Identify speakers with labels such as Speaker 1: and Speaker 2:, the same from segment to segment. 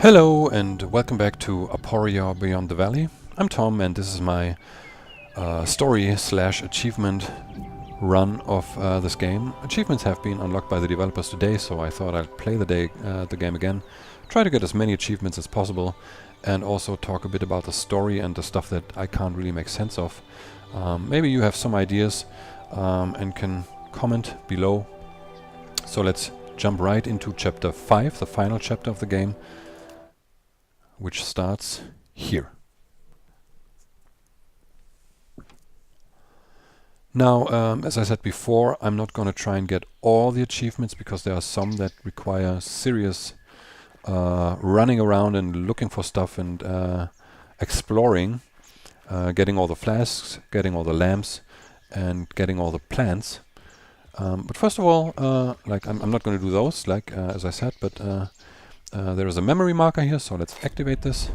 Speaker 1: Hello and welcome back to Aporia Beyond the Valley. I'm Tom and this is my story/achievement run of this game. Achievements have been unlocked by the developers today, so I thought I'd play the game again, try to get as many achievements as possible, and also talk a bit about the story and the stuff that I can't really make sense of. Maybe you have some ideas and can comment below. So let's jump right into chapter 5, the final chapter of the game, which starts here. Now, as I said before, I'm not going to try and get all the achievements because there are some that require serious running around and looking for stuff and exploring, getting all the flasks, getting all the lamps, and getting all the plants. But first of all, I'm not going to do those, as I said, but there is a memory marker here, so let's activate this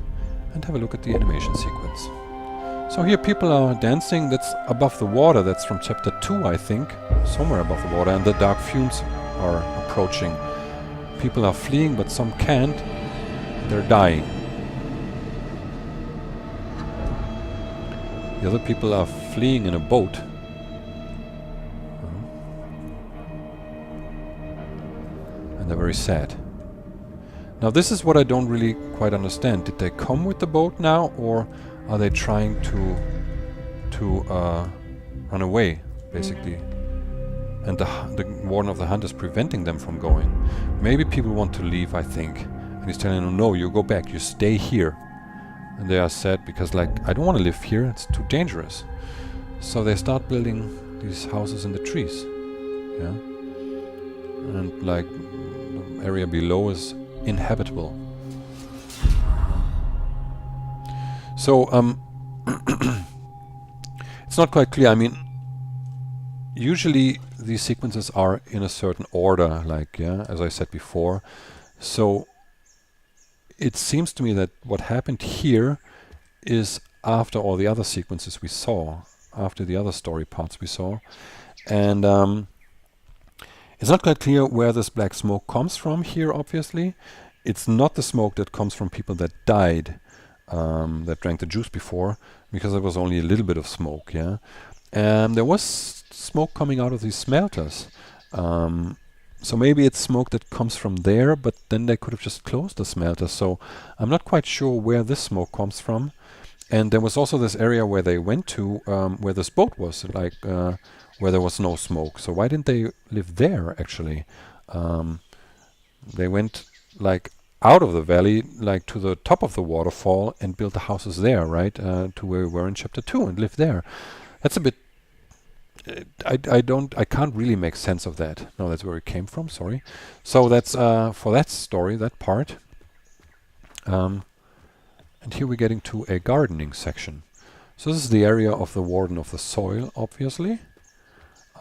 Speaker 1: and have a look at the animation sequence. So here people are dancing. That's above the water. That's from chapter 2, I think, somewhere above the water, and the dark fumes are approaching. People are fleeing, but some can't. They're dying. The other people are fleeing in a boat. And they're very sad. Now this is what I don't really quite understand. Did they come with the boat now, or are they trying to run away, basically? And the warden of the hunt is preventing them from going. Maybe people want to leave, I think. And he's telling them, no, you go back, you stay here. And they are sad because, I don't want to live here, it's too dangerous. So they start building these houses in the trees. Yeah? And the area below is inhabitable. So it's not quite clear. I mean, usually these sequences are in a certain order, as I said before. So it seems to me that what happened here is after all the other sequences we saw, after the other story parts we saw. And it's not quite clear where this black smoke comes from here, obviously. It's not the smoke that comes from people that died, that drank the juice before, because there was only a little bit of smoke, yeah? And there was smoke coming out of these smelters. So maybe it's smoke that comes from there, but then they could have just closed the smelter. So I'm not quite sure where this smoke comes from. And there was also this area where they went to, where this boat was, where there was no smoke. So why didn't they live there, actually? They went, out of the valley, to the top of the waterfall and built the houses there, right? To where we were in chapter 2 and lived there. That's a bit... I can't really make sense of that. No, that's where it came from, sorry. So that's for that story, that part. And here we're getting to a gardening section. So this is the area of the warden of the soil, obviously.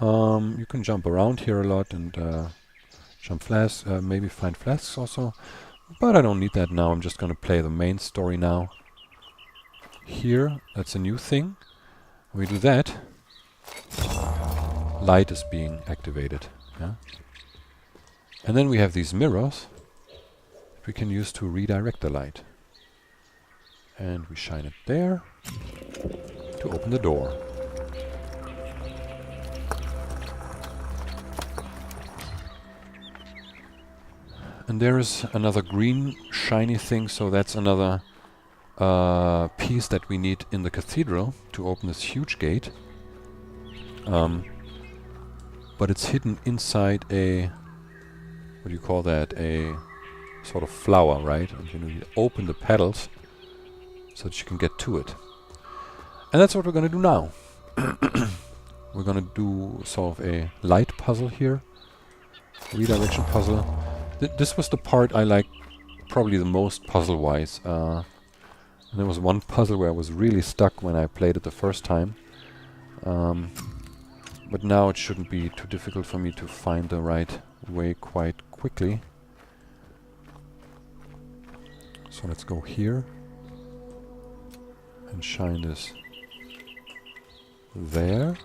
Speaker 1: You can jump around here a lot and jump flasks, maybe find flasks also. But I don't need that now. I'm just going to play the main story now. Here, that's a new thing. When we do that, light is being activated. Yeah? And then we have these mirrors that we can use to redirect the light. And we shine it there to open the door. And there is another green shiny thing, so that's another piece that we need in the cathedral to open this huge gate. But it's hidden inside a, what do you call that, a sort of flower, right? And you open the petals so that you can get to it. And that's what we're going to do now. We're going to do sort of a light puzzle here, redirection puzzle. This was the part I liked probably the most puzzle-wise. And there was one puzzle where I was really stuck when I played it the first time. But now it shouldn't be too difficult for me to find the right way quite quickly. So let's go here and shine this there.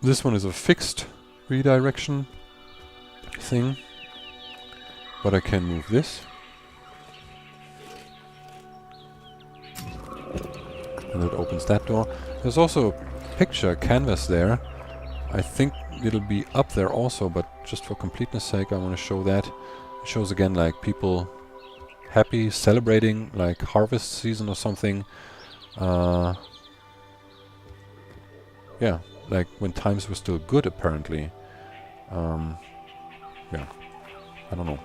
Speaker 1: This one is a fixed redirection. thing. But I can move this. And it opens that door. There's also a picture, canvas there. I think it'll be up there also, but just for completeness sake I want to show that. It shows again like people happy, celebrating like harvest season or something. Yeah, like when times were still good apparently. Yeah, I don't know.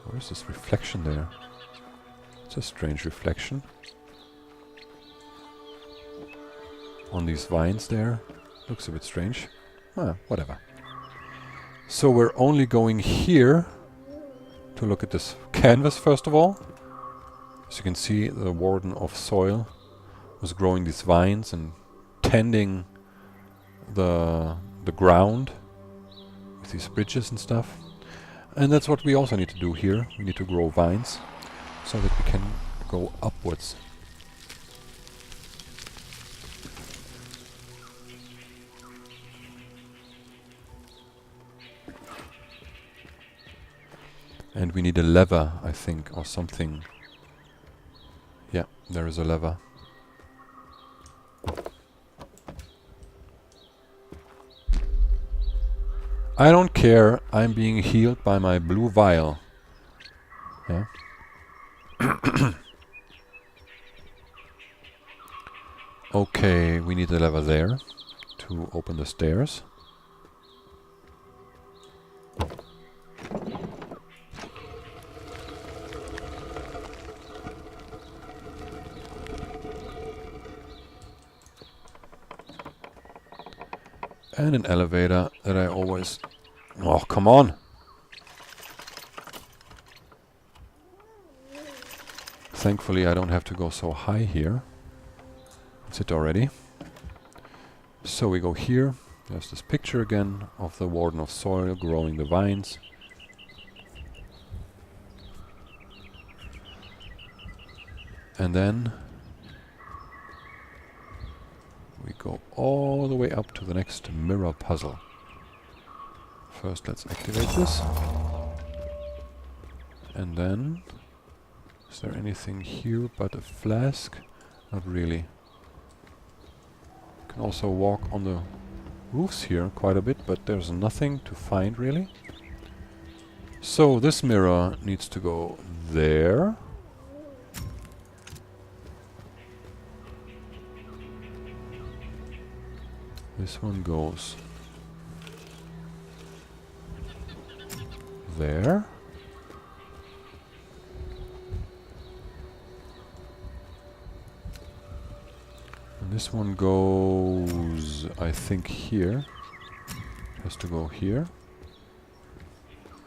Speaker 1: Where's this reflection there? It's a strange reflection. On these vines there. Looks a bit strange. Whatever. So we're only going here to look at this canvas first of all. As you can see, the Warden of Soil was growing these vines and tending the ground with these bridges and stuff. And that's what we also need to do here. We need to grow vines so that we can go upwards. And we need a lever, I think, or something. Yeah, there is a lever. I don't care, I'm being healed by my blue vial. Yeah. Okay, we need a lever there to open the stairs. And an elevator that I always... Oh, come on! Thankfully I don't have to go so high here. That's it already. So we go here. There's this picture again of the Warden of Soil growing the vines. And then we go all the way up to the next mirror puzzle. First let's activate this. And then... Is there anything here but a flask? Not really. You can also walk on the roofs here quite a bit, but there's nothing to find really. So this mirror needs to go there. This one goes there. And this one goes, I think, here. It has to go here.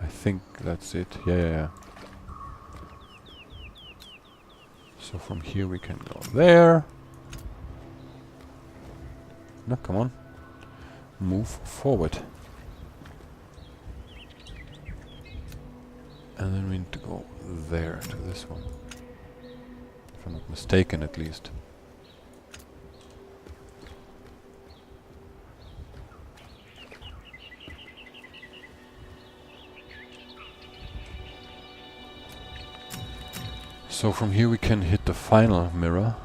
Speaker 1: I think that's it. Yeah. So from here we can go there. No, come on. Move forward. And then we need to go there to this one. If I'm not mistaken, at least. So from here we can hit the final mirror.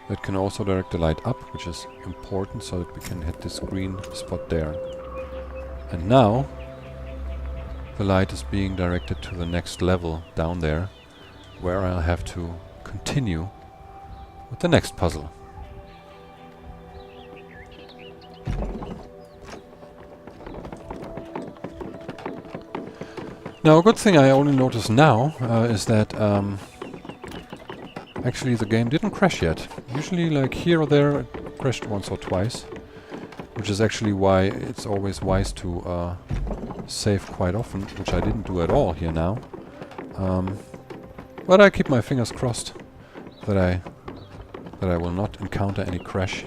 Speaker 1: That can also direct the light up, which is important so that we can hit this green spot there. And now the light is being directed to the next level down there, where I'll have to continue with the next puzzle. Now a good thing I only notice now is that actually the game didn't crash yet. Usually like here or there it crashed once or twice, which is actually why it's always wise to save quite often, which I didn't do at all here now. But I keep my fingers crossed that I will not encounter any crash.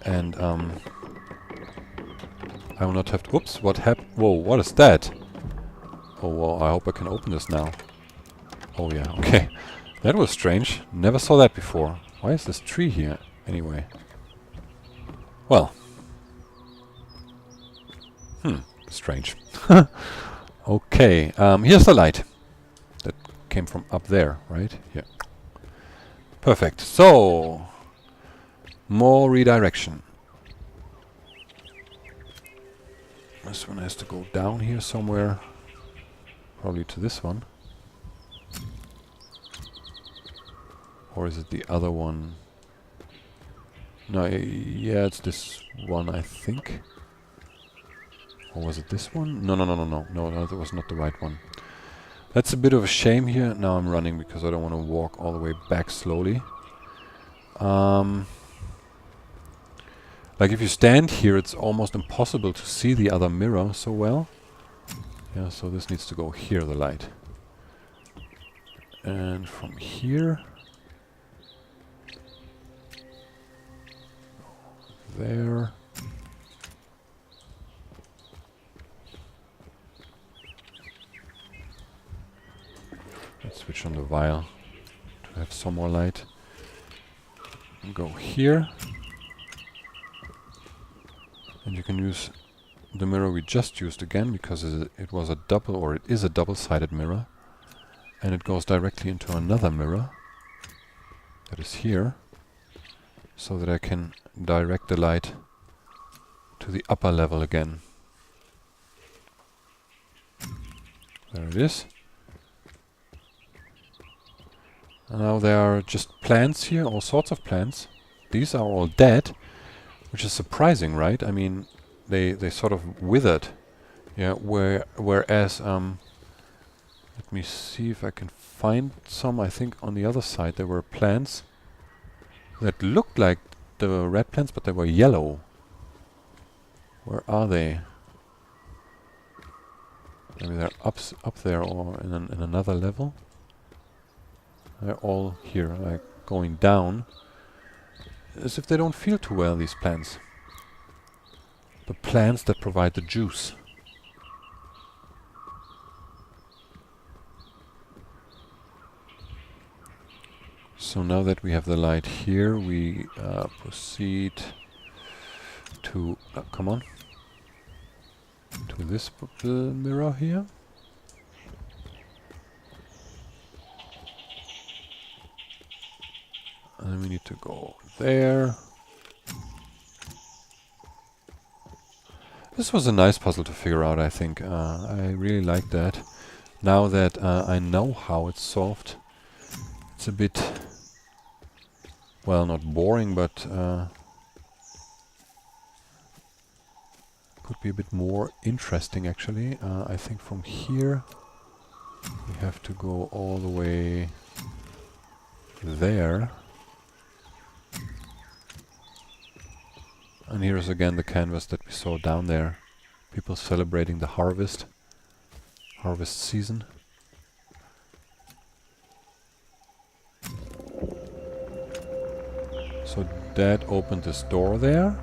Speaker 1: And I will not have to... Oops, what happened? Whoa, what is that? Oh, well, I hope I can open this now. Oh, yeah, okay. That was strange. Never saw that before. Why is this tree here, anyway? Well. Strange. Okay, here's the light. That came from up there, right? Yeah. Perfect. So, more redirection. This one has to go down here somewhere. Probably to this one. Or is it the other one? No, yeah, it's this one, I think. Or was it this one? No, that was not the right one. That's a bit of a shame here. Now I'm running because I don't want to walk all the way back slowly. Like if you stand here, it's almost impossible to see the other mirror so well. Yeah, so this needs to go here, the light. And from here... there... Let's switch on the vial to have some more light. And go here. And you can use the mirror we just used again because it was a double, or it is a double-sided mirror. And it goes directly into another mirror that is here, so that I can direct the light to the upper level again. There it is. Now there are just plants here, all sorts of plants. These are all dead, which is surprising, right? I mean, they sort of withered. Yeah, whereas let me see if I can find some. I think on the other side there were plants that looked like the red plants, but they were yellow. Where are they? Maybe they're up there or in another level. They're all here, like going down. As if they don't feel too well, these plants. The plants that provide the juice. So now that we have the light here, we proceed to... come on. To this mirror here. And then we need to go there. This was a nice puzzle to figure out, I think. I really like that. Now that I know how it's solved, it's a bit, well, not boring, but could be a bit more interesting, actually. I think from here we have to go all the way there. And here is again the canvas that we saw down there. People celebrating the harvest season. So that opened this door there.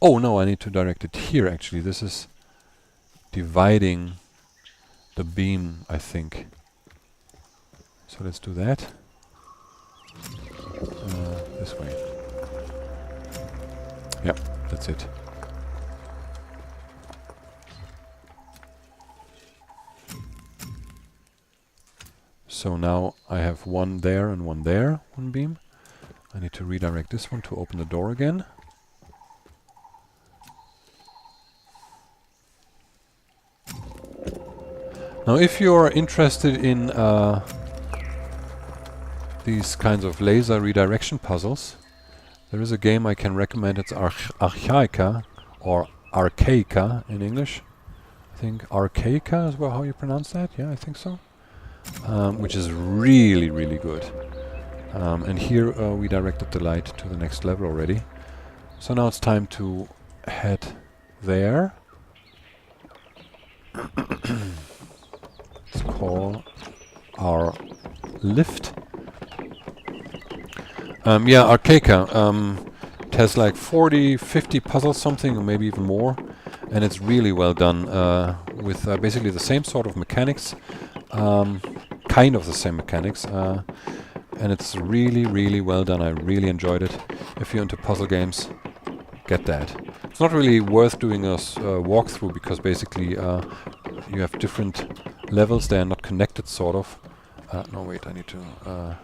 Speaker 1: Oh no, I need to direct it here actually. This is dividing the beam, I think. So let's do that. This way. Yep, that's it. So now I have one there and one there, one beam. I need to redirect this one to open the door again. Now if you are interested in these kinds of laser redirection puzzles, there is a game I can recommend. It's Archaica, or Archaica in English. I think Archaica is how you pronounce that. Yeah, I think so. Which is really, really good. And here we directed the light to the next level already. So now it's time to head there. Let's call our lift. Yeah, Arcaica. It has like 40, 50 puzzles something, or maybe even more. And it's really well done, with basically the same sort of mechanics. Kind of the same mechanics. And it's really, really well done. I really enjoyed it. If you're into puzzle games, get that. It's not really worth doing a walkthrough, because basically you have different levels. They are not connected, sort of. No, wait, I need to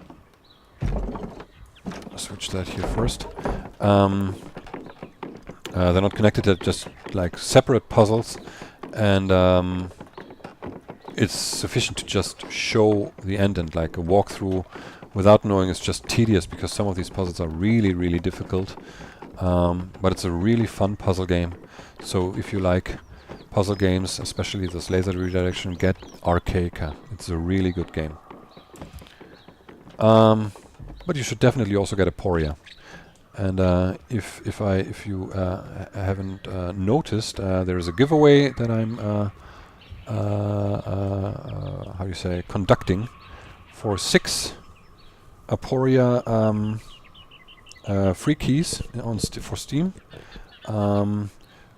Speaker 1: switch that here first. They're not connected, they're just like separate puzzles, and it's sufficient to just show the end, and like a walkthrough without knowing is just tedious, because some of these puzzles are really, really difficult. But it's a really fun puzzle game. So if you like puzzle games, especially this laser redirection, get Arcaica. It's a really good game. But you should definitely also get Aporia. And if you haven't noticed, there is a giveaway that I'm how do you say, conducting for 6 Aporia free keys on for Steam.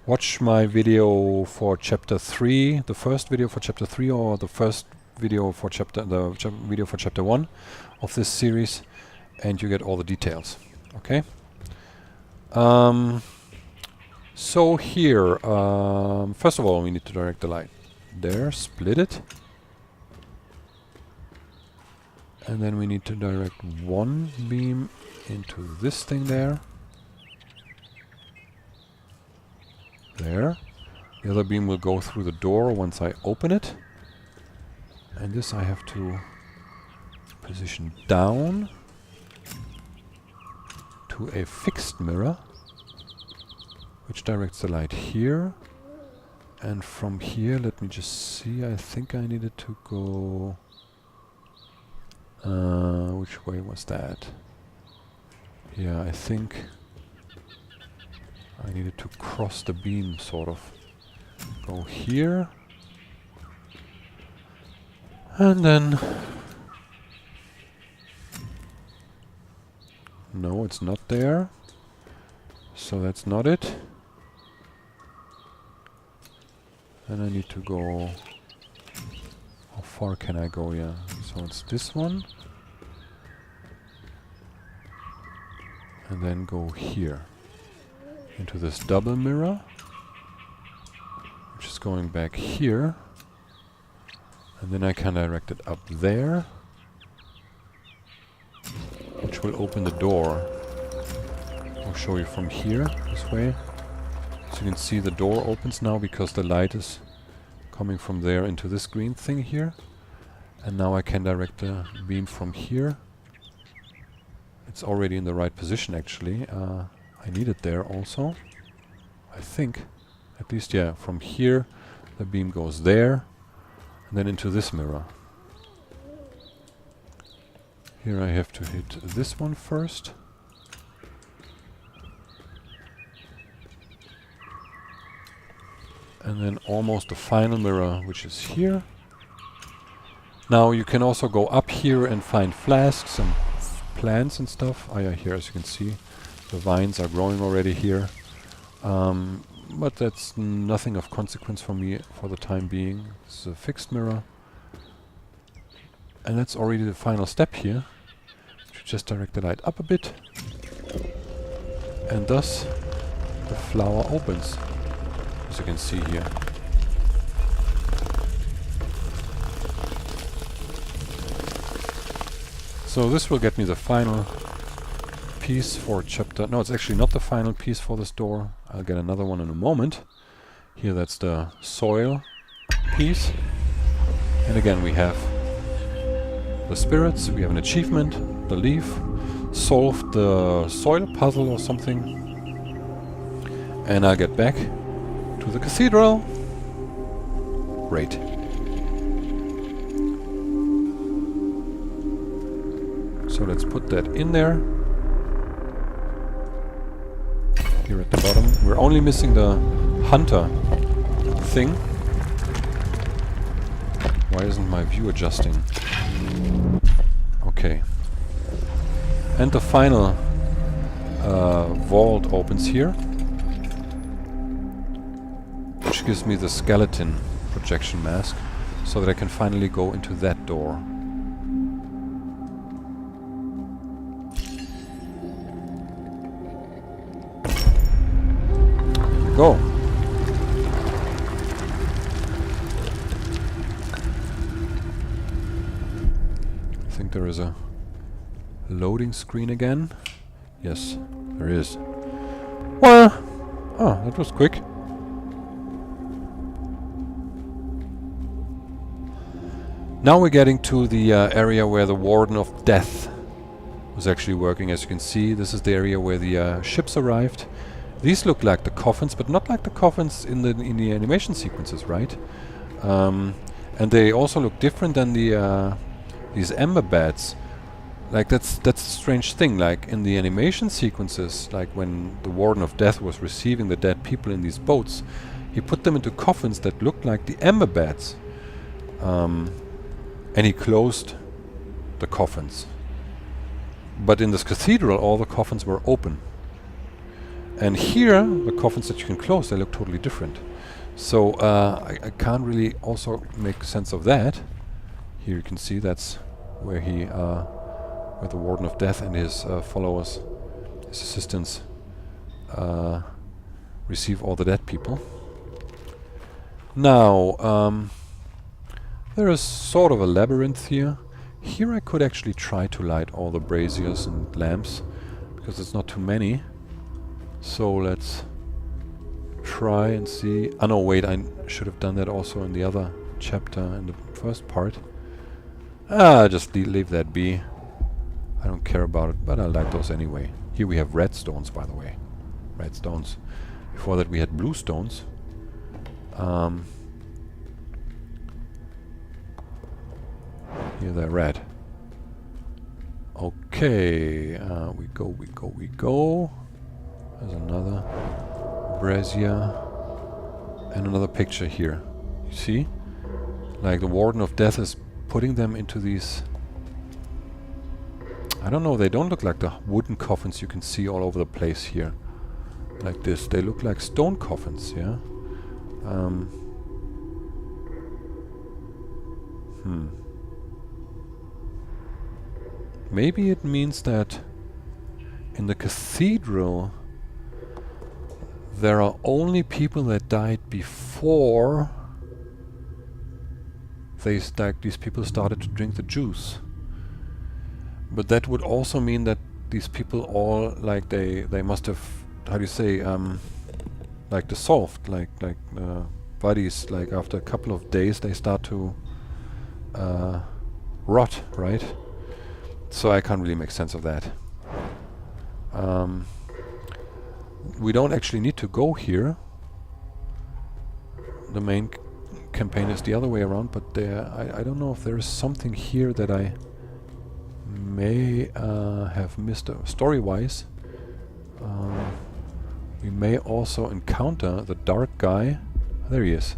Speaker 1: Watch my video for chapter 3, the first video for chapter 3, or the first video for video for chapter 1 of this series, and you get all the details. Okay. So here, first of all, we need to direct the light there, split it, and then we need to direct one beam into this thing there. There. The other beam will go through the door once I open it. And this I have to position down to a fixed mirror, which directs the light here. And from here, let me just see, I think I needed to go... which way was that? Yeah, I think I needed to cross the beam, sort of. Go here. And then... No, it's not there. So that's not it. And I need to go... How far can I go? Yeah, so it's this one. And then go here. Into this double mirror. Which is going back here. And then I can direct it up there. Which will open the door. I'll show you from here, this way. So you can see the door opens now, because the light is coming from there into this green thing here. And now I can direct the beam from here. It's already in the right position, actually. I need it there also, I think. At least, yeah, from here the beam goes there, and then into this mirror. Here I have to hit this one first. And then almost the final mirror, which is here. Now you can also go up here and find flasks and plants and stuff. Oh yeah, here, as you can see, the vines are growing already here. But that's nothing of consequence for me for the time being. This is a fixed mirror. And that's already the final step here. Just direct the light up a bit. And thus the flower opens, as you can see here. So this will get me the final piece for chapter... No, it's actually not the final piece for this door. I'll get another one in a moment. Here, that's the soil piece. And again, we have the spirits, we have an achievement, the leaf, solved the soil puzzle or something. And I'll get back to the cathedral. Great. So let's put that in there. Here at the bottom. We're only missing the hunter thing. Why isn't my view adjusting? Okay. And the final vault opens here, which gives me the skeleton projection mask, so that I can finally go into that door. Here we go. I think there is a loading screen again. Yes, there is. Well, oh, that was quick. Now we're getting to the area where the Warden of Death was actually working. As you can see, this is the area where the ships arrived. These look like the coffins, but not like the coffins in the animation sequences, right? And they also look different than the these ember beds. Like that's a strange thing. Like in the animation sequences, like when the Warden of Death was receiving the dead people in these boats, he put them into coffins that looked like the ember beds. And he closed the coffins. But in this cathedral, all the coffins were open. And here, the coffins that you can close, they look totally different. So I can't really also make sense of that. Here you can see that's where he, where the Warden of Death and his followers, his assistants, receive all the dead people. Now, there is sort of a labyrinth here. Here I could actually try to light all the braziers and lamps, because it's not too many. So let's try and see. Oh no, wait, I should have done that also in the other chapter, in the first part. Just leave that be. I don't care about it, but I like those anyway. Here we have red stones, by the way. Red stones. Before that we had blue stones. Here they're red. Okay, we go. There's another brazier. And another picture here. You see? Like the Warden of Death is putting them into these... I don't know, they don't look like the wooden coffins you can see all over the place here. Like this. They look like stone coffins, yeah? Maybe it means that in the cathedral there are only people that died before these people started to drink the juice. But that would also mean that these people all, like, they must have, how do you say, like dissolved, like bodies, like after a couple of days they start to rot, right? So I can't really make sense of that. We don't actually need to go here. The main campaign is the other way around, but there, I don't know if there is something here that I may have missed story-wise. We may also encounter the dark guy. There he is.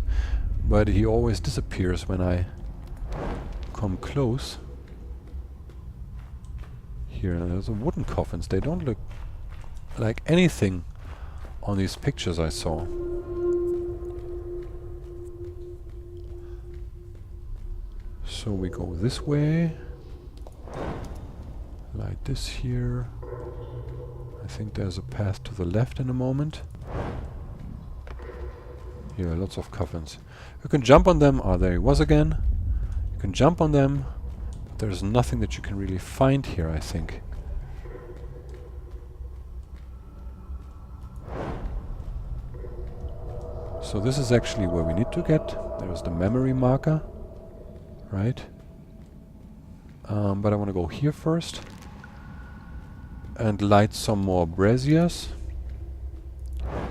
Speaker 1: But he always disappears when I come close. Here, there's a wooden coffins. They don't look like anything on these pictures I saw. So we go this way. Like this here. I think there's a path to the left in a moment. Here, lots of coffins. You can jump on them. Ah, there he was again. You can jump on them. But there's nothing that you can really find here, I think. So this is actually where we need to get. There's the memory marker. Right? But I want to go here first. And light some more braziers.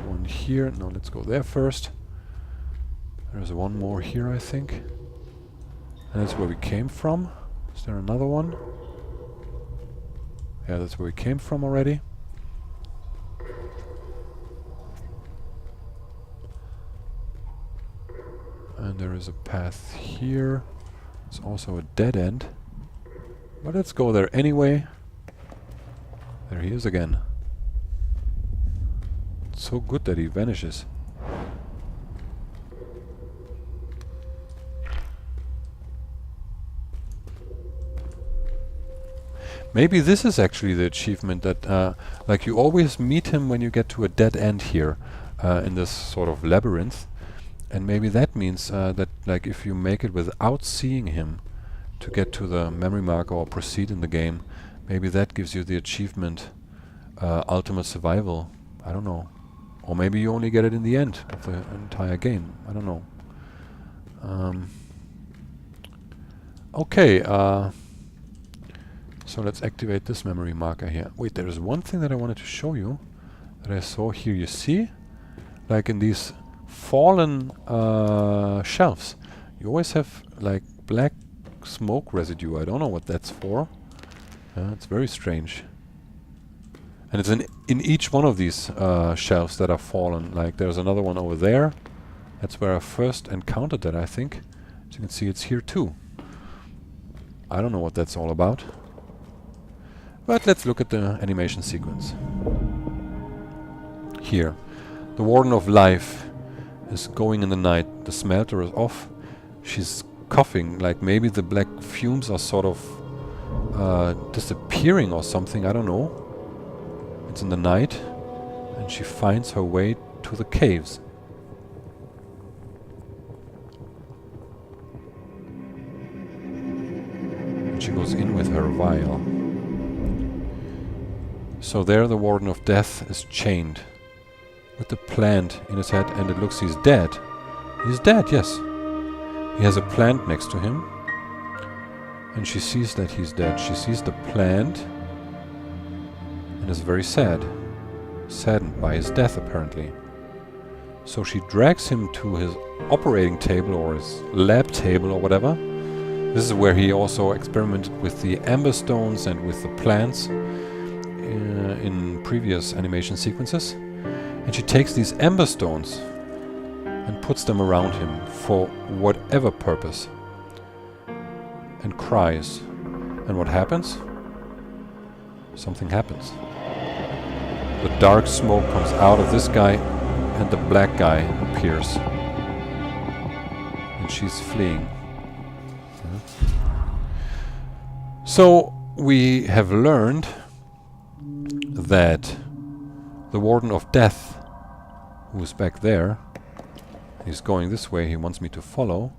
Speaker 1: One here. No, let's go there first. There's one more here, I think. And that's where we came from. Is there another one? Yeah, that's where we came from already. And there is a path here. It's also a dead end. But let's go there anyway. There he is again. It's so good that he vanishes. Maybe this is actually the achievement that, like, you always meet him when you get to a dead end here, in this sort of labyrinth. And maybe that means that, like, if you make it without seeing him to get to the memory marker or proceed in the game, maybe that gives you the achievement, ultimate survival. I don't know. Or maybe you only get it in the end of the entire game. I don't know. Okay, so let's activate this memory marker here. Wait, there is one thing that I wanted to show you that I saw here. You see? Like in these fallen shelves, you always have like black smoke residue. I don't know what that's for. It's very strange. And it's in each one of these shelves that are fallen. Like there's another one over there. That's where I first encountered that, I think. As you can see, it's here too. I don't know what that's all about. But let's look at the animation sequence. Here. The Warden of Life is going in the night. The smelter is off. She's coughing, like maybe the black fumes are sort of disappearing or something, I don't know. It's in the night, and she finds her way to the caves. And she goes in with her vial. So there the Warden of Death is chained with the plant in his head, and it looks he's dead. He's dead, yes. He has a plant next to him, and she sees that he's dead. She sees the plant and is very sad. Saddened by his death, apparently. So she drags him to his operating table or his lab table or whatever. This is where he also experimented with the amber stones and with the plants in previous animation sequences. And she takes these amber stones and puts them around him for whatever purpose. And cries. And what happens? Something happens. The dark smoke comes out of this guy and the black guy appears. And she's fleeing. So we have learned that the Warden of Death, who is back there, he's going this way, he wants me to follow.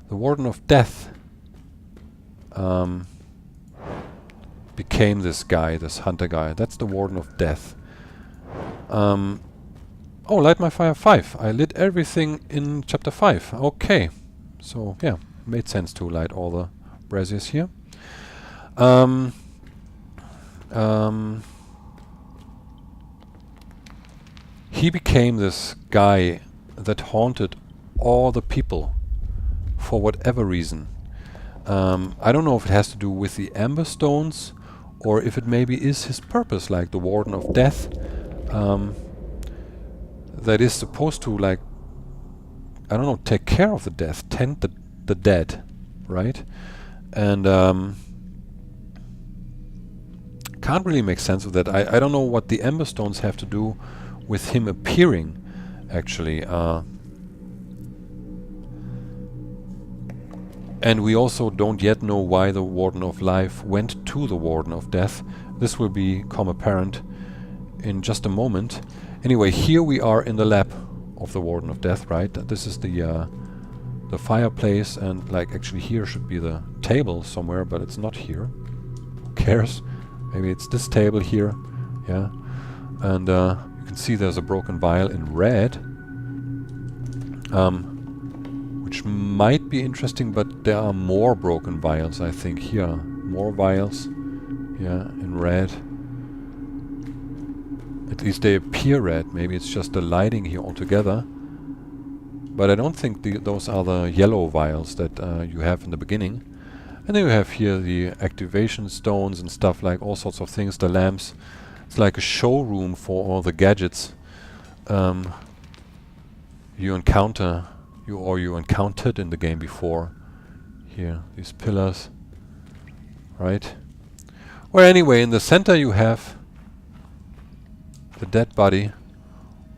Speaker 1: The Warden of Death became this guy, this hunter guy. That's the Warden of Death. Oh, light my fire 5. I lit everything in chapter 5. Okay. So, yeah, made sense to light all the braziers here. He became this guy that haunted all the people for whatever reason. I don't know if it has to do with the amber stones or if it maybe is his purpose, like the Warden of Death, that is supposed to, like, I don't know, take care of the death, tend the dead, right? And can't really make sense of that. I don't know what the amber stones have to do with him appearing, actually. And we also don't yet know why the Warden of Life went to the Warden of Death. This will become apparent in just a moment. Anyway, here we are in the lab of the Warden of Death, right? This is the fireplace, and like actually here should be the table somewhere, but it's not here. Who cares? Maybe it's this table here, yeah. And you can see there's a broken vial in red, which might be interesting, but there are more broken vials, I think. Here, more vials, yeah, in red. At least they appear red. Maybe it's just the lighting here altogether. But I don't think those are the yellow vials that you have in the beginning. And then you have here the activation stones and stuff, like all sorts of things, the lamps. It's like a showroom for all the gadgets you encountered in the game before. Here, these pillars, right? Well, anyway, in the center you have the dead body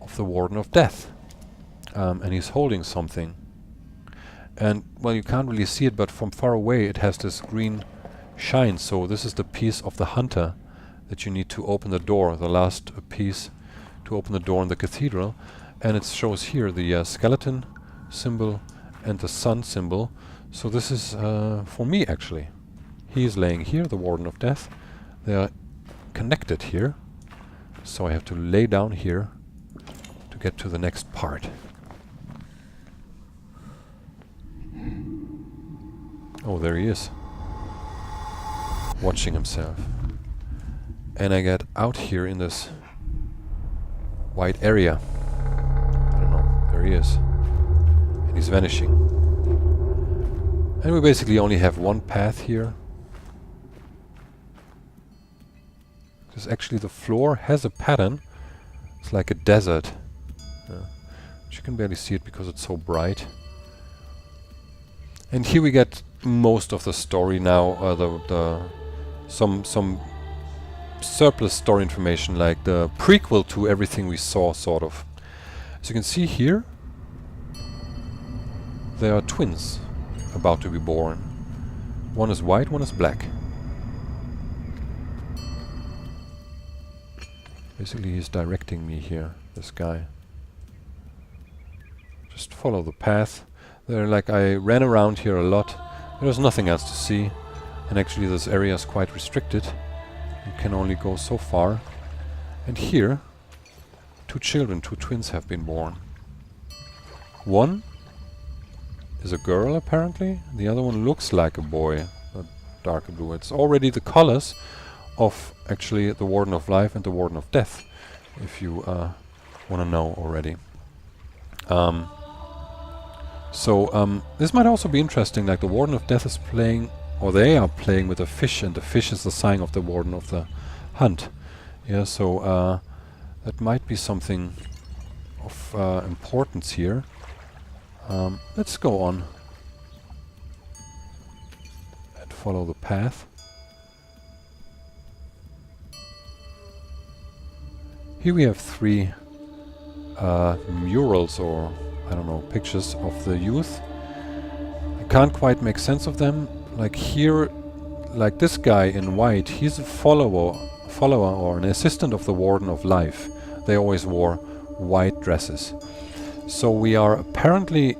Speaker 1: of the Warden of Death. And he's holding something. And, well, you can't really see it, but from far away it has this green shine. So this is the piece of the hunter that you need to open the door, the last piece to open the door in the cathedral. And it shows here the skeleton symbol and the sun symbol. So this is for me, actually. He is laying here, the Warden of Death. They are connected here. So I have to lay down here to get to the next part. Oh, there he is, watching himself. And I get out here in this white area. I don't know, there he is. And he's vanishing. And we basically only have one path here. Because actually the floor has a pattern. It's like a desert. But you can barely see it because it's so bright. And here we get most of the story now, some surplus story information, like the prequel to everything we saw, sort of. As you can see here, there are twins about to be born. One is white, one is black. Basically he's directing me here, this guy. Just follow the path. Like, I ran around here a lot. There's nothing else to see. And actually this area is quite restricted. You can only go so far. And here, two twins have been born. One is a girl, apparently. The other one looks like a boy, a darker blue. It's already the colors of actually the Warden of Life and the Warden of Death, if you want to know already. This might also be interesting, like the Warden of Death is playing, or they are playing with a fish, and the fish is the sign of the Warden of the Hunt. Yeah, so that might be something of importance here. Let's go on and follow the path. Here we have three murals, or I don't know, pictures of the youth. I can't quite make sense of them. Like here, like this guy in white, he's a follower or an assistant of the Warden of Life. They always wore white dresses. So we are apparently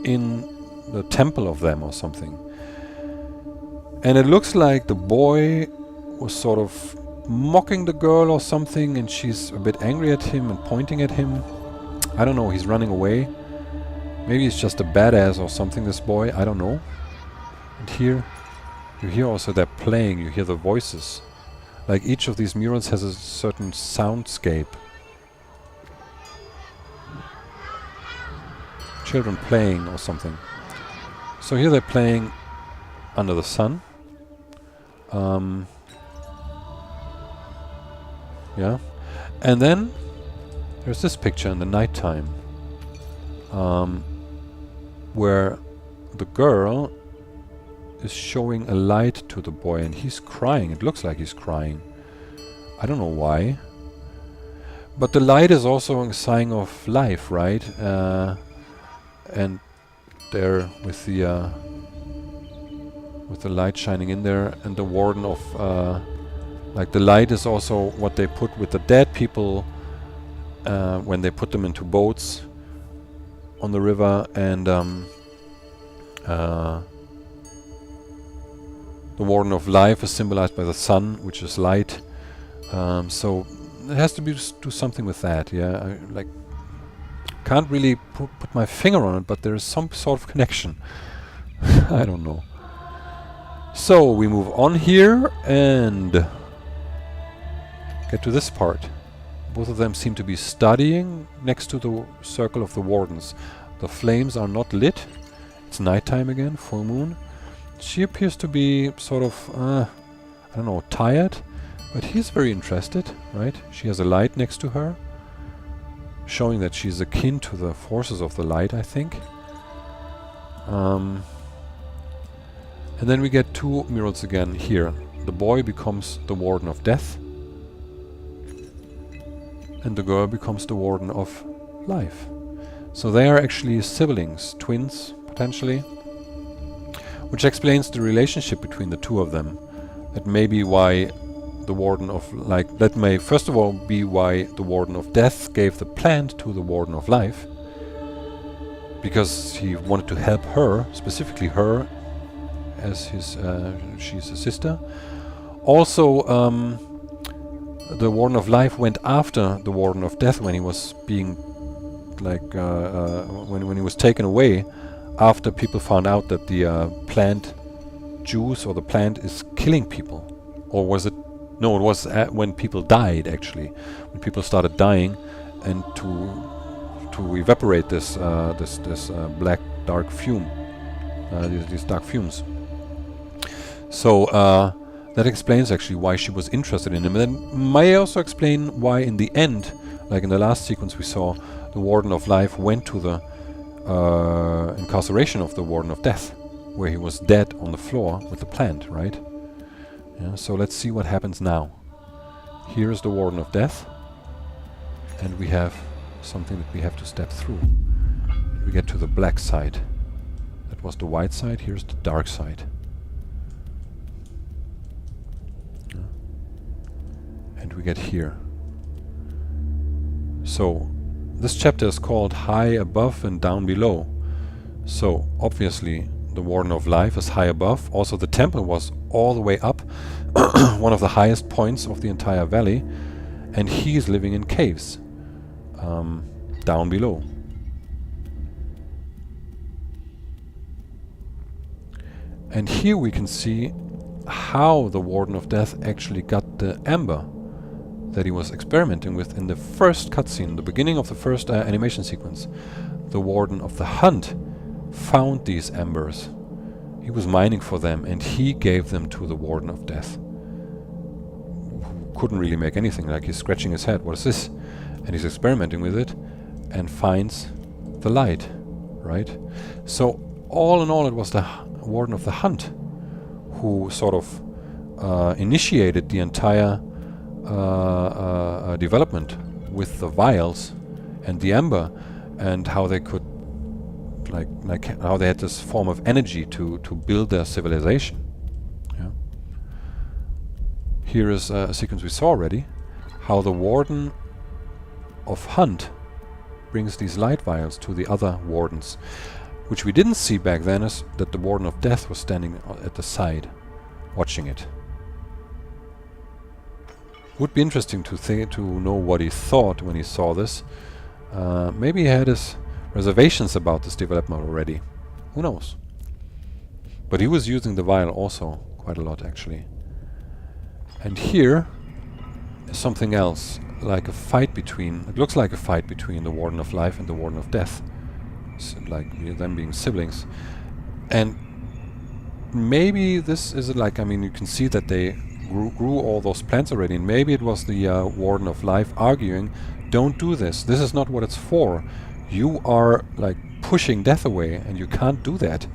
Speaker 1: in the temple of them or something. And it looks like the boy was sort of mocking the girl or something, and she's a bit angry at him and pointing at him. I don't know, he's running away. Maybe he's just a badass or something, this boy, I don't know. And here, you hear also they're playing, you hear the voices. Like each of these murals has a certain soundscape. Children playing or something. So here they're playing under the sun. Yeah. And then there's this picture in the nighttime, where the girl is showing a light to the boy, and he's crying. It looks like he's crying. I don't know why. But the light is also a sign of life, right? And there with the light shining in there, and the Warden of like the light is also what they put with the dead people when they put them into boats on the river, and the Warden of Life is symbolized by the sun, which is light. So it has to do something with that. Yeah, I like can't really put my finger on it, but there is some sort of connection. I don't know. So we move on here and get to this part. Both of them seem to be studying next to the circle of the wardens. The flames are not lit. It's nighttime again, full moon. She appears to be sort of, I don't know, tired, but he's very interested, right? She has a light next to her, showing that she's akin to the forces of the light, I think. And then we get two murals again here. The boy becomes the Warden of Death. and the girl becomes the Warden of Life. So they are actually siblings, twins, potentially, which explains the relationship between the two of them. That may be why the Warden of, like, that may first of all be why the Warden of Death gave the plant to the Warden of Life, because he wanted to help her, specifically her, as his, she's a sister. Also, the Warden of Life went after the Warden of Death when he was being, like, when he was taken away, after people found out that the plant juice or the plant is killing people. Or was it? No, it was when people died, actually. When people started dying, and to evaporate this black dark fume, these dark fumes. So that explains actually why she was interested in him. And then may also explain why in the end, like in the last sequence we saw, the Warden of Life went to the incarceration of the Warden of Death, where he was dead on the floor with the plant, right? Yeah, so let's see what happens now. Here is the Warden of Death, and we have something that we have to step through. We get to the black side. That was the white side, here's the dark side. Yeah. And we get here. So, this chapter is called High Above and Down Below. So, obviously, the Warden of Life is high above. Also, the temple was all the way up, one of the highest points of the entire valley, and he is living in caves down below. And here we can see how the Warden of Death actually got the amber that he was experimenting with in the first cutscene, the beginning of the first animation sequence. The Warden of the Hunt found these embers. He was mining for them, and he gave them to the Warden of Death, who couldn't really make anything. Like, he's scratching his head, what is this? And he's experimenting with it and finds the light, right? So all in all, it was the Warden of the Hunt who sort of initiated the entire development with the vials and the amber, and how they could, like how they had this form of energy to build their civilization. Yeah. Here is a sequence we saw already, how the Warden of Hunt brings these light vials to the other wardens, which we didn't see back then, is that the Warden of Death was standing at the side, watching it. Would be interesting to know what he thought when he saw this. Maybe he had his reservations about this development already. Who knows? But he was using the vial also quite a lot, actually. And here is something else, like a fight between... It looks like a fight between the Warden of Life and the Warden of Death. So, like them being siblings. And maybe this is like... I mean, you can see that they grew all those plants already. And maybe it was the Warden of Life arguing, don't do this. This is not what it's for. You are like pushing death away, and you can't do that.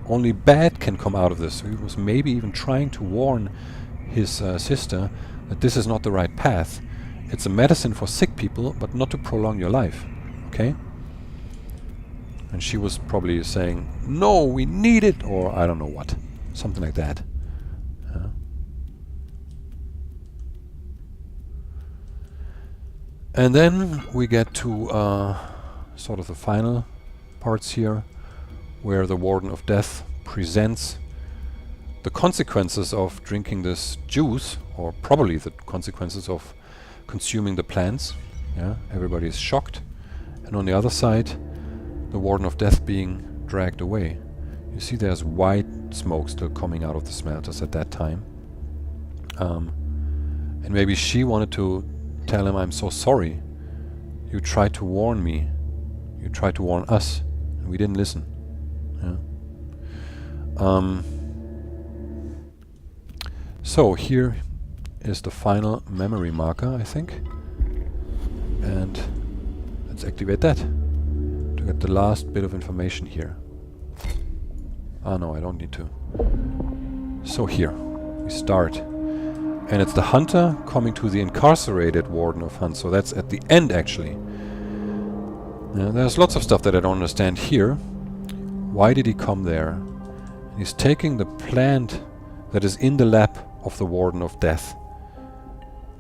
Speaker 1: Only bad can come out of this. So he was maybe even trying to warn his sister that this is not the right path. It's a medicine for sick people, but not to prolong your life. Okay? And she was probably saying, no, we need it, or I don't know what. Something like that. And then we get to sort of the final parts here, where the Warden of Death presents the consequences of drinking this juice, or probably the consequences of consuming the plants. Yeah, everybody is shocked. And on the other side, the Warden of Death being dragged away. You see there's white smoke still coming out of the smelters at that time. And maybe she wanted to tell him, I'm so sorry. You tried to warn me. You tried to warn us, and we didn't listen. Yeah. So here is the final memory marker, I think. And let's activate that to get the last bit of information here. Ah no, I don't need to. So here we start. And it's the hunter coming to the incarcerated warden of Hunt. So that's at the end, actually. There's lots of stuff that I don't understand here. Why did he come there? He's taking the plant that is in the lap of the Warden of Death.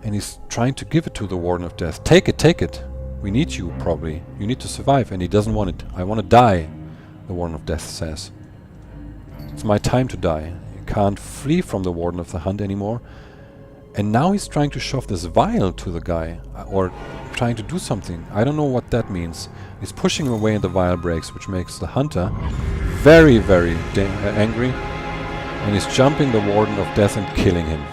Speaker 1: And he's trying to give it to the Warden of Death. Take it, take it. We need you, probably. You need to survive. And he doesn't want it. I want to die, the Warden of Death says. It's my time to die. You can't flee from the Warden of the Hunt anymore. And now he's trying to shove this vial to the guy. Or trying to do something. I don't know what that means. He's pushing him away and the vial breaks, which makes the hunter very, very angry. And he's jumping the Warden of Death and killing him.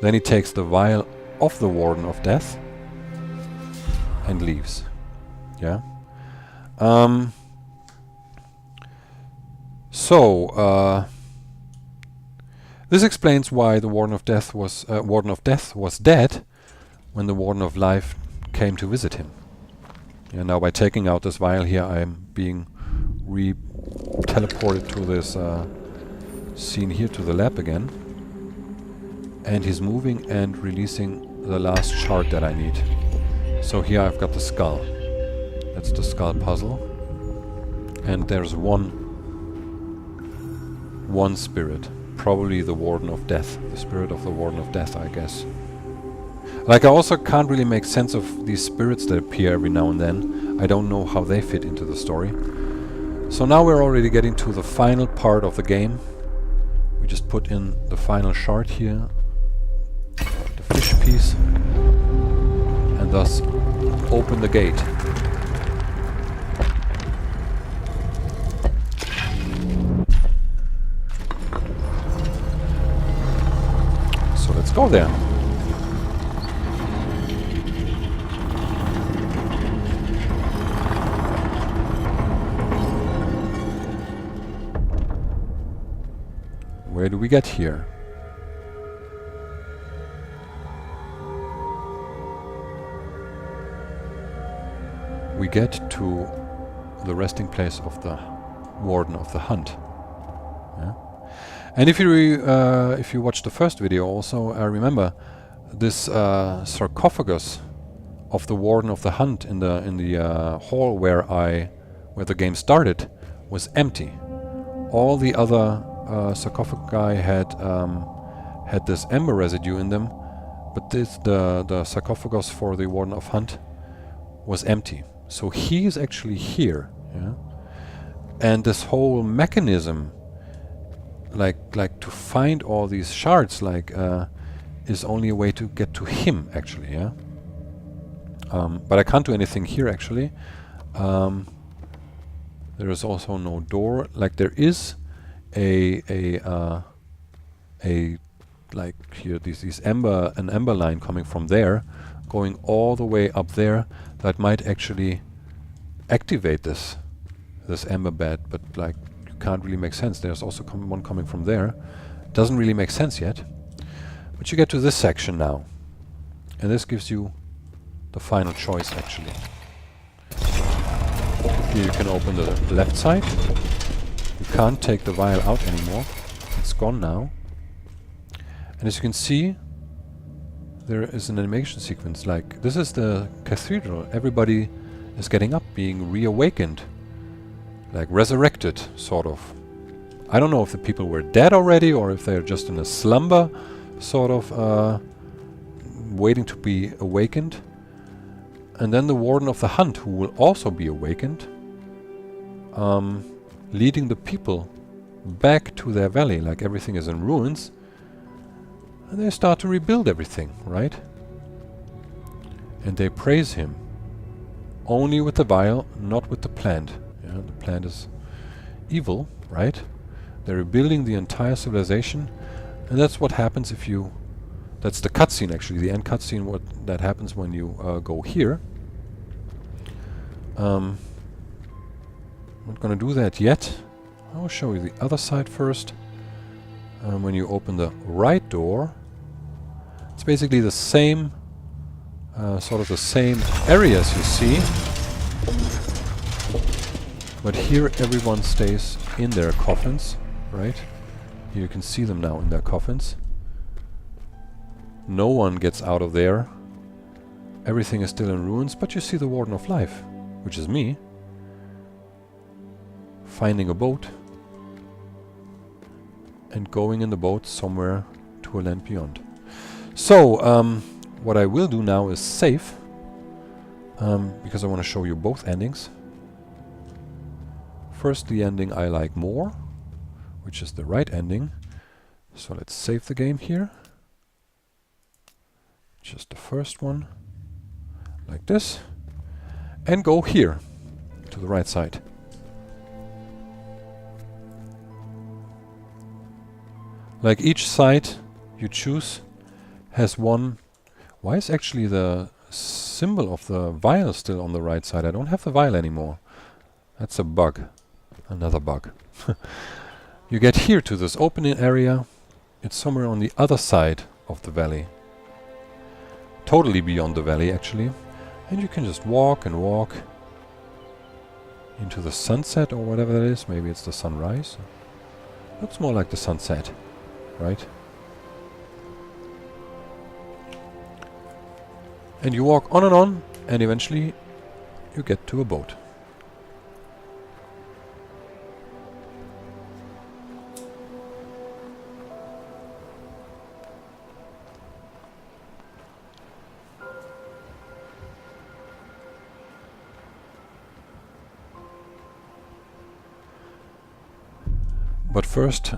Speaker 1: Then he takes the vial of the Warden of Death and leaves. Yeah. This explains why the Warden of Death was dead when the Warden of Life came to visit him. And now by taking out this vial here, I'm being teleported to this scene here, to the lab again. And he's moving and releasing the last shard that I need. So here I've got the skull. That's the skull puzzle. And there's one spirit. Probably the Warden of Death. The spirit of the Warden of Death, I guess. Like, I also can't really make sense of these spirits that appear every now and then. I don't know how they fit into the story. So now we're already getting to the final part of the game. We just put in the final shard here. The fish piece. And thus open the gate. So let's go there. Where do we get here? We get to the resting place of the Warden of the Hunt. Yeah? And if you watch the first video also, I remember this sarcophagus of the Warden of the Hunt in the hall where the game started was empty. All the other sarcophagi had this ember residue in them, but the sarcophagus for the Warden of Hunt was empty. So he is actually here, yeah. And this whole mechanism, like to find all these shards, is only a way to get to him, actually, yeah. But I can't do anything here, actually. There is also no door. Like, there is like here an ember line coming from there, going all the way up there, that might actually activate this ember bed, but like, you can't really make sense. There's also one coming from there. Doesn't really make sense yet. But you get to this section now, and this gives you the final choice, actually. Here you can open the left side. You can't take the vial out anymore. It's gone now. And as you can see, there is an animation sequence. Like, this is the cathedral. Everybody is getting up, being reawakened. Like, resurrected, sort of. I don't know if the people were dead already, or if they're just in a slumber, sort of, waiting to be awakened. And then the Warden of the Hunt, who will also be awakened, leading the people back to their valley. Like, everything is in ruins. And they start to rebuild everything, right? And they praise him. Only with the vial, not with the plant. Yeah, the plant is evil, right? They're rebuilding the entire civilization. And that's what happens if you... That's the cutscene, actually. The end cutscene, what that happens when you go here. I'm not going to do that yet. I'll show you the other side first. When you open the right door, it's basically the same, sort of the same areas you see, but here everyone stays in their coffins, right? Here you can see them now in their coffins. No one gets out of there. Everything is still in ruins, but you see the Warden of Life, which is me, finding a boat and going in the boat somewhere to a land beyond. So, what I will do now is save, because I want to show you both endings. First, the ending I like more, which is the right ending. So let's save the game here. Just the first one, like this, and go here, to the right side. Like each side you choose has one... Why is actually the symbol of the vial still on the right side? I don't have the vial anymore. That's a bug. Another bug. You get here to this opening area. It's somewhere on the other side of the valley. Totally beyond the valley, actually. And you can just walk and walk into the sunset or whatever that is. Maybe it's the sunrise. Looks more like the sunset, right? And you walk on, and eventually you get to a boat. But first,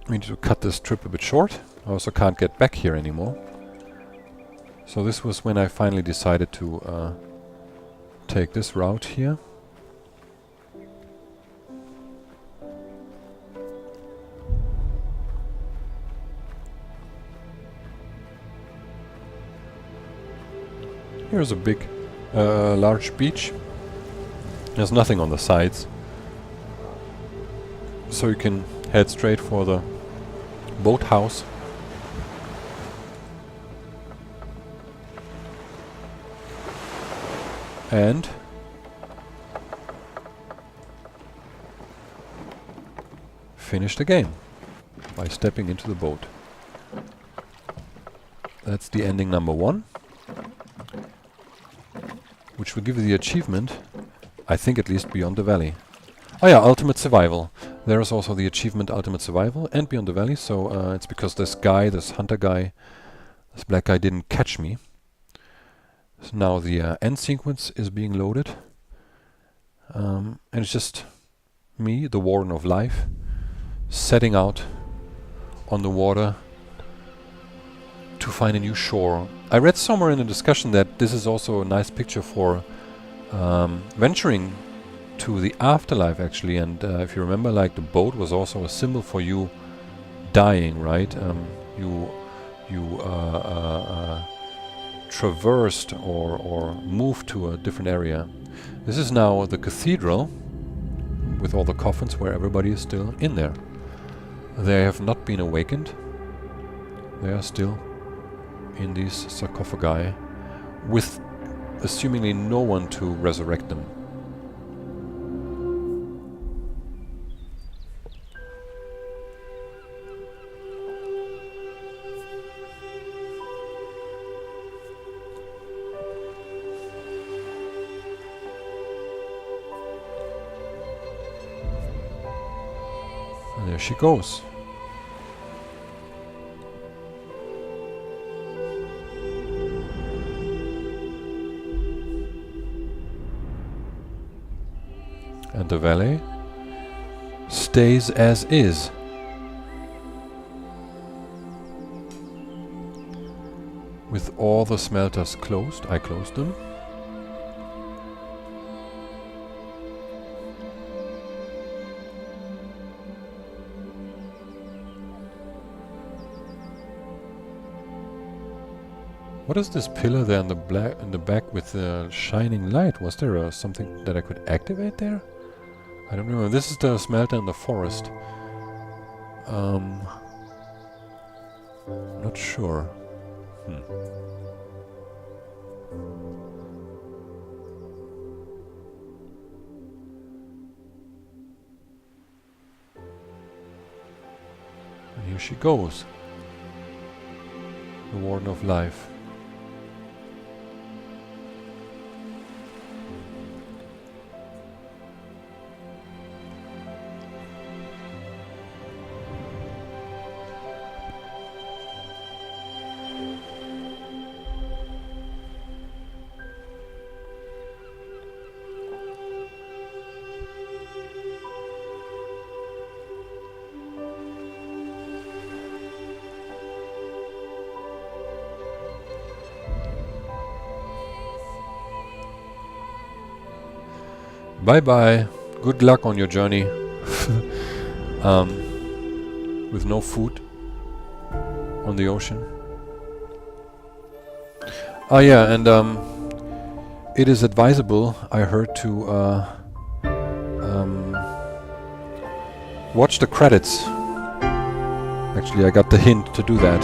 Speaker 1: we need to cut this trip a bit short. I also can't get back here anymore. So this was when I finally decided to take this route here. Here's a big, large beach. There's nothing on the sides. So you can head straight for the boathouse. And finish the game by stepping into the boat. That's the ending number 1, which will give you the achievement, I think at least, Beyond the Valley. Oh yeah, Ultimate Survival. There is also the achievement Ultimate Survival and Beyond the Valley, so it's because this guy, this hunter guy, this black guy didn't catch me. So now the end sequence is being loaded. And it's just me, the Warden of Life, setting out on the water to find a new shore. I read somewhere in a discussion that this is also a nice picture for venturing to the afterlife, actually. And if you remember, like, the boat was also a symbol for you dying, right? You traversed or moved to a different area. This is now the cathedral with all the coffins where everybody is still in there. They have not been awakened. They are still in these sarcophagi with assumingly no one to resurrect them. And there she goes. And the valley stays as is. With all the smelters closed, I closed them. What is this pillar there in the back with the shining light? Was there something that I could activate there? I don't remember. This is the smelter in the forest. Not sure. Here she goes. The Warden of Life. Bye bye. Good luck on your journey. With no food on the ocean. Ah yeah, and it is advisable, I heard, to watch the credits. Actually, I got the hint to do that.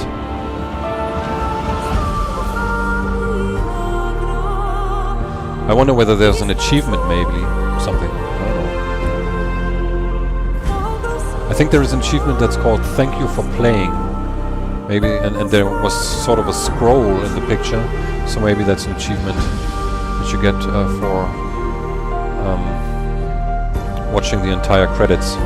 Speaker 1: I wonder whether there's an achievement, maybe something. I don't know. I think there is an achievement that's called "Thank you for playing." Maybe, and there was sort of a scroll in the picture, so maybe that's an achievement that you get for watching the entire credits.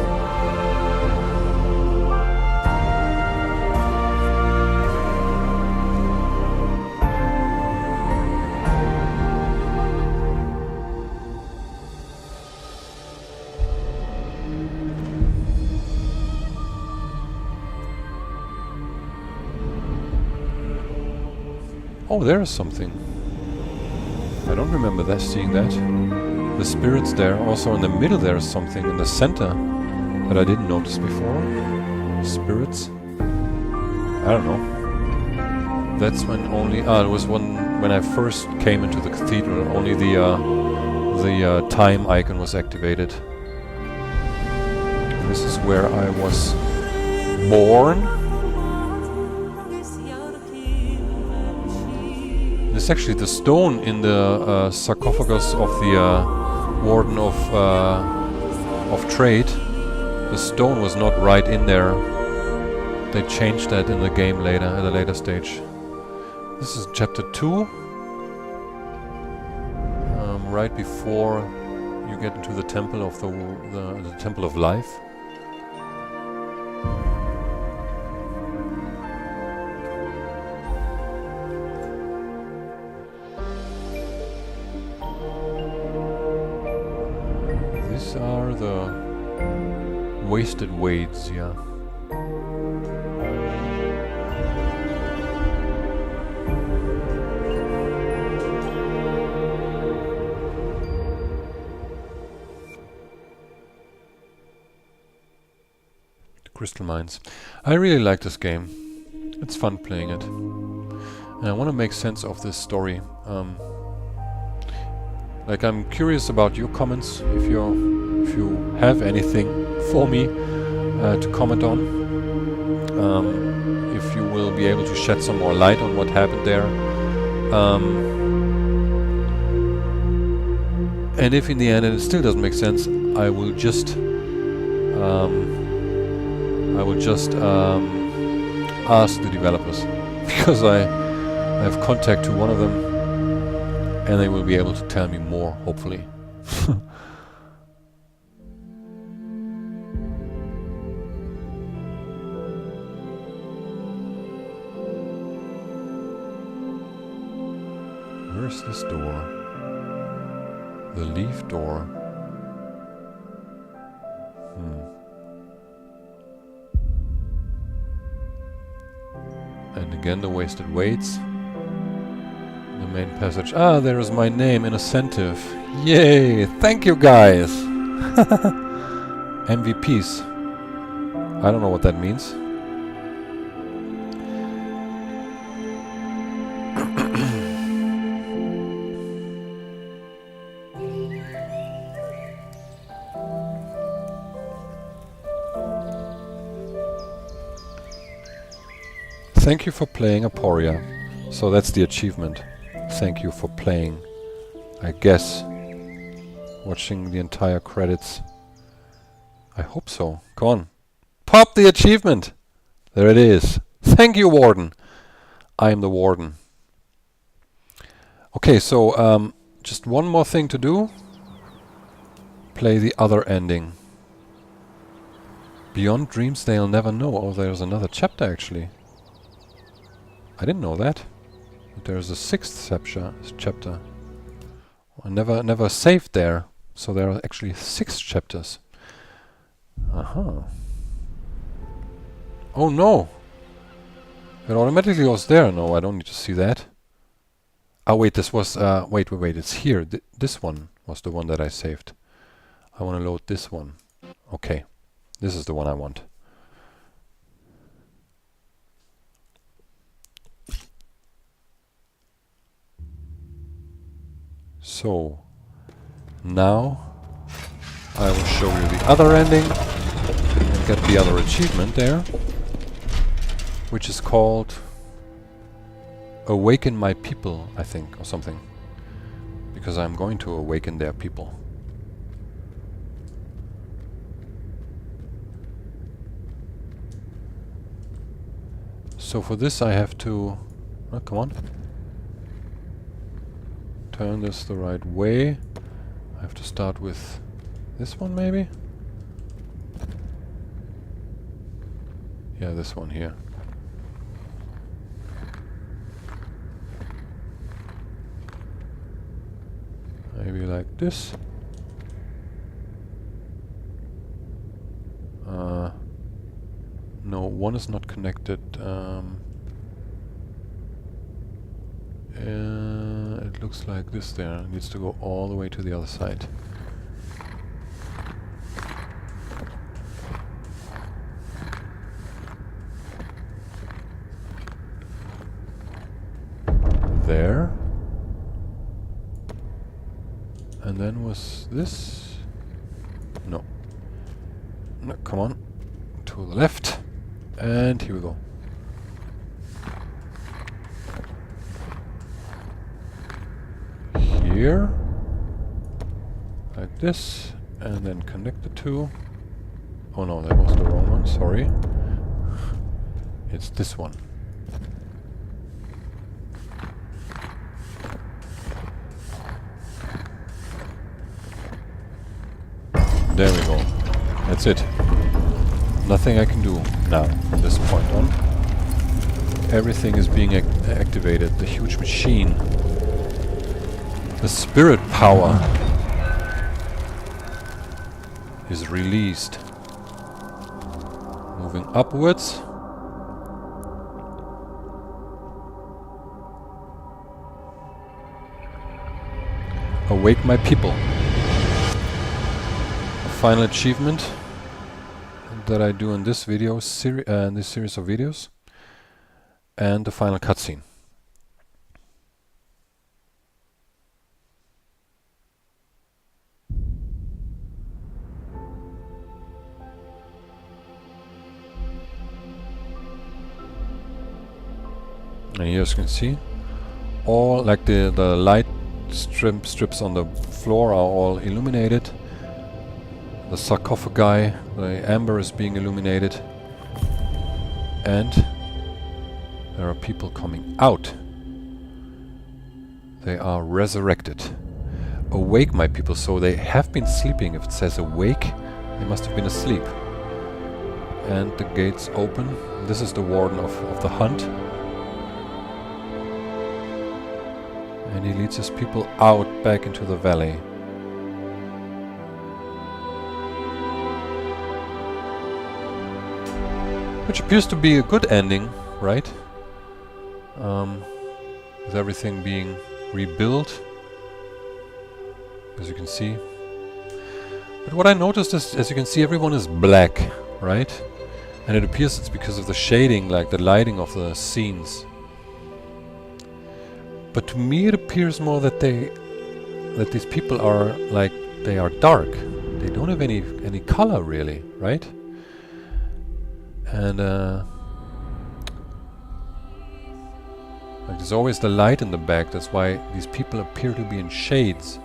Speaker 1: Oh, there is something. I don't remember that, seeing that. The spirits there. Also in the middle there is something in the center that I didn't notice before. Spirits. I don't know. That's when only... it was when I first came into the cathedral. Only the time icon was activated. This is where I was born. This is actually the stone in the sarcophagus of the Warden of Trade. The stone was not right in there. They changed that in the game later, at a later stage. This is chapter 2. Right before you get into the temple of the Temple of Life. These are the wasted weights, yeah. Crystal Mines. I really like this game. It's fun playing it. And I want to make sense of this story. Like, I'm curious about your comments, if you have anything for me to comment on. If you will be able to shed some more light on what happened there. And if in the end it still doesn't make sense, I will just ask the developers, because I have contact to one of them, and they will be able to tell me more, hopefully. Where's this door? The leaf door. And again the wasted weights. The main passage. Ah, there is my name in incentive. Yay! Thank you, guys! MVPs. I don't know what that means. Thank you for playing Aporia. So that's the achievement. Thank you for playing. I guess. Watching the entire credits. I hope so. Come on. Pop the achievement! There it is. Thank you, Warden. I am the Warden. Okay, so just one more thing to do. Play the other ending. Beyond dreams they'll never know. Oh, there's another chapter actually. I didn't know that. But there's a sixth chapter. I never saved there. So there are actually 6 chapters. Aha. Oh no! It automatically goes there. No, I don't need to see that. Oh wait, this was... wait, it's here. This one was the one that I saved. I want to load this one. Okay. This is the one I want. So, now I will show you the other ending and get the other achievement there, which is called Awaken My People, I think, or something. Because I'm going to awaken their people. So for this I have to... oh, come on. Turn this the right way. I have to start with this one maybe? Yeah, this one here. Maybe like this. No, one is not connected. It looks like this there. It needs to go all the way to the other side. There. And then was this? No. No, come on. To the left. And here we go. Here. Like this. And then connect the two. Oh no, that was the wrong one. Sorry. It's this one. There we go. That's it. Nothing I can do now from this point on. Everything is being activated. The huge machine. The spirit power is released. Moving upwards. Awake my people. Final achievement that I do in this video, in this series of videos, and the final cutscene. And here, as you can see, all like the light strips on the floor are all illuminated. The sarcophagi, the amber is being illuminated, and there are people coming out. They are resurrected. Awake my people, so they have been sleeping. If it says awake, they must have been asleep. And the gates open. This is the warden of the hunt. And he leads his people out back into the valley. Which appears to be a good ending, right? With everything being rebuilt, as you can see. But what I noticed is, as you can see, everyone is black, right? And it appears it's because of the shading, like the lighting of the scenes. But to me it appears more that these people are like, they are dark. They don't have any color really, right? And like there's always the light in the back, that's why these people appear to be in shades.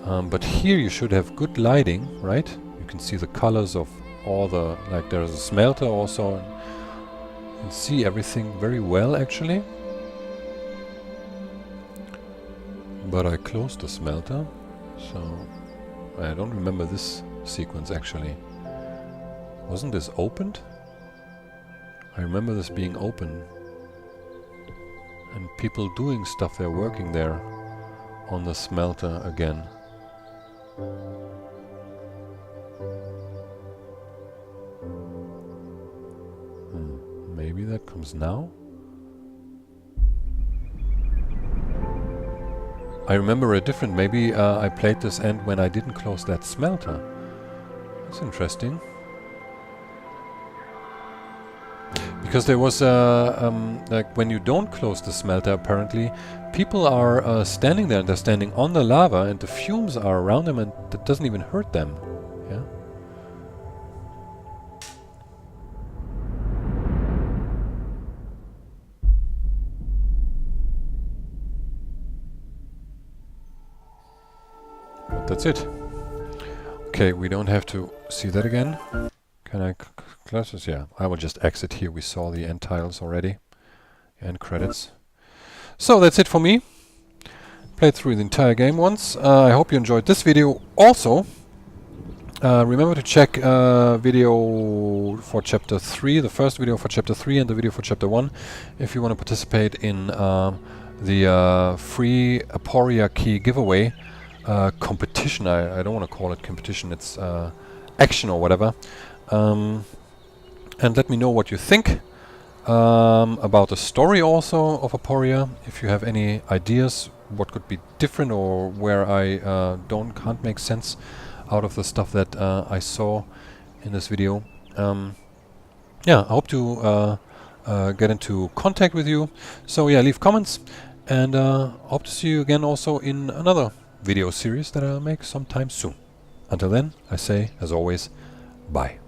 Speaker 1: But here you should have good lighting, right? You can see the colors of all the, like there's a smelter also, can see everything very well actually. But I closed the smelter, so I don't remember this sequence actually. Wasn't this opened? I remember this being open. And people doing stuff, they're working there on the smelter again. Maybe that comes now? I remember a different, maybe I played this end when I didn't close that smelter. That's interesting. Because there was like when you don't close the smelter, apparently people are standing there and they're standing on the lava and the fumes are around them and that doesn't even hurt them. Yeah. But that's it. Okay, we don't have to see that again. Can I close this? Yeah, I will just exit here. We saw the end titles already. End credits. So that's it for me. Played through the entire game once. I hope you enjoyed this video also. Remember to check video for chapter 3, the first video for chapter 3 and the video for chapter 1 if you want to participate in the free Aporia key giveaway competition. I don't want to call it competition, it's action or whatever. And let me know what you think about the story also of Aporia. If you have any ideas what could be different or where I can't make sense out of the stuff that I saw in this video. Yeah, I hope to get into contact with you. So yeah, leave comments and hope to see you again also in another video series that I'll make sometime soon. Until then, I say, as always, bye.